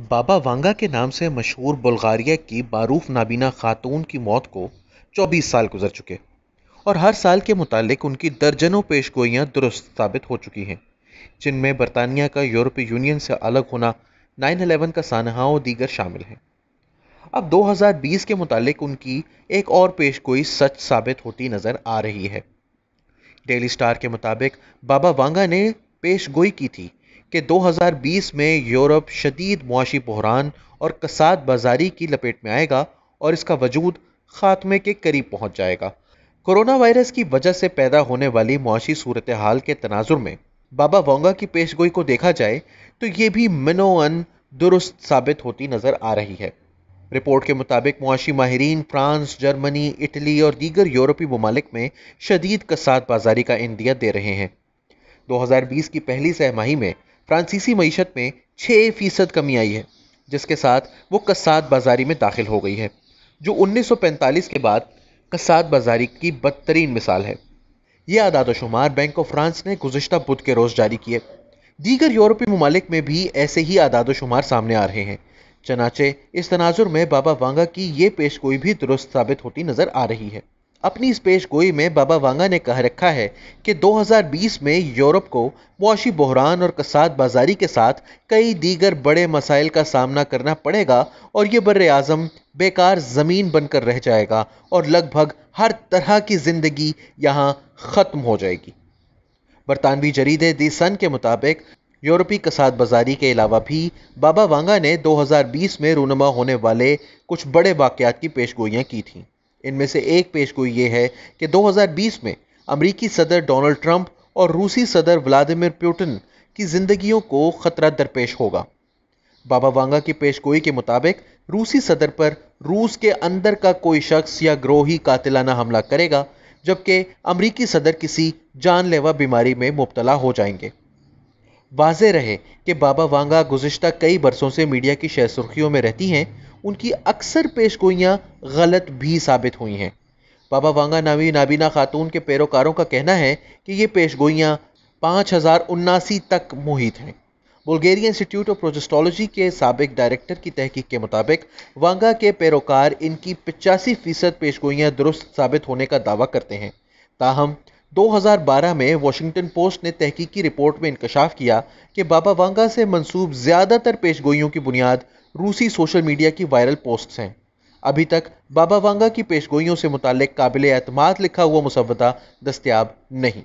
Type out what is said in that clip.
बाबा वांगा के नाम से मशहूर बुल्गारिया की मारूफ नाबीना खातून की मौत को 24 साल गुजर चुके और हर साल के मुतालिक उनकी दर्जनों पेशगोइयां दुरुस्त साबित हो चुकी हैं, जिनमें बरतानिया का यूरोपीय यूनियन से अलग होना, 9/11 का सानहा और दीगर शामिल हैं। अब 2020 के मुतालिक उनकी एक और पेशगोई सच साबित होती नजर आ रही है। डेली स्टार के मुताबिक बाबा वांगा ने पेशगोई की थी कि 2020 में यूरोप शदीद मुआशी बहरान और कसाद बाजारी की लपेट में आएगा और इसका वजूद खात्मे के करीब पहुंच जाएगा। कोरोना वायरस की वजह से पैदा होने वाली मुआशी सूरत हाल के तनाजुर में बाबा वांगा की पेशगोई को देखा जाए तो ये भी मिनोअन दुरुस्त साबित होती नजर आ रही है। रिपोर्ट के मुताबिक मुआशी माहिरीन फ्रांस, जर्मनी, इटली और दीगर यूरोपीय ममालिक में शदीद कसाद बाजारी का इंदिया दे रहे हैं। 2020 की पहली सहमाही में फ्रांसीसी मईशत में 6% कमी आई है, जिसके साथ वो कसाद बाजारी में दाखिल हो गई है, जो 1945 के बाद कसाद बाजारी की बदतरीन मिसाल है। ये आदादोशुमार बैंक ऑफ फ्रांस ने गुज़िश्ता बुध के रोज जारी किए। दीगर यूरोपीय ममालिक में भी ऐसे ही आदादोशुमार सामने आ रहे हैं। चनाचे इस तनाजुर में बाबा वांगा की ये पेशगोई भी दुरुस्त साबित होती नजर आ रही है। अपनी इस पेशगोई में बाबा वांगा ने कह रखा है कि 2020 में यूरोप को मुआशी बहरान और कसाद बाजारी के साथ कई दीगर बड़े मसाइल का सामना करना पड़ेगा और ये बर्रे आज़म बेकार ज़मीन बनकर रह जाएगा और लगभग हर तरह की जिंदगी यहाँ ख़त्म हो जाएगी। बरतानवी जरीदे दी सन के मुताबिक यूरोपीय कसाद बाजारी के अलावा भी बाबा वांगा ने 2020 में रूनुमा होने वाले कुछ बड़े वाक़यात की पेशगोइयाँ की थीं। इनमें से एक पेशगोई ये है कि 2020 में अमरीकी सदर डोनाल्ड ट्रंप और रूसी सदर व्लादिमीर पुतिन की जिंदगियों को खतरा दरपेश होगा। बाबा वांगा की पेशगोई के मुताबिक रूसी सदर पर रूस के अंदर का कोई शख्स या ग्रोह ही कातिलाना हमला करेगा, जबकि अमरीकी सदर किसी जानलेवा बीमारी में मुब्तला हो जाएंगे। वाज़ेह रहे कि बाबा वांगा गुज़िश्ता कई बरसों से मीडिया की शह सुर्खियों में रहती हैं। उनकी अक्सर पेशगोइयाँ गलत भी साबित हुई हैं। बाबा वांगा नामी नाबीना खातून के पैरोकारों का कहना है कि ये पेशगोइयाँ 5079 तक मुहित हैं। बुल्गारिया इंस्टीट्यूट ऑफ प्रोजेस्टोलॉजी के साबिक डायरेक्टर की तहकीक के मुताबिक वांगा के पैरोकार इनकी 85% पेशगोइयाँ दुरुस्त साबित होने का दावा करते हैं। ताहम 2012 में वॉशिंगटन पोस्ट ने तहकीकी रिपोर्ट में इंकशाफ किया कि बाबा वांगा से मंसूब ज़्यादातर पेशगोइयों की बुनियाद रूसी सोशल मीडिया की वायरल पोस्ट्स हैं। अभी तक बाबा वांगा की पेशगोइयों से मुताल्लिक काबिल एतमाद लिखा हुआ मुसव्वदा दस्तयाब नहीं।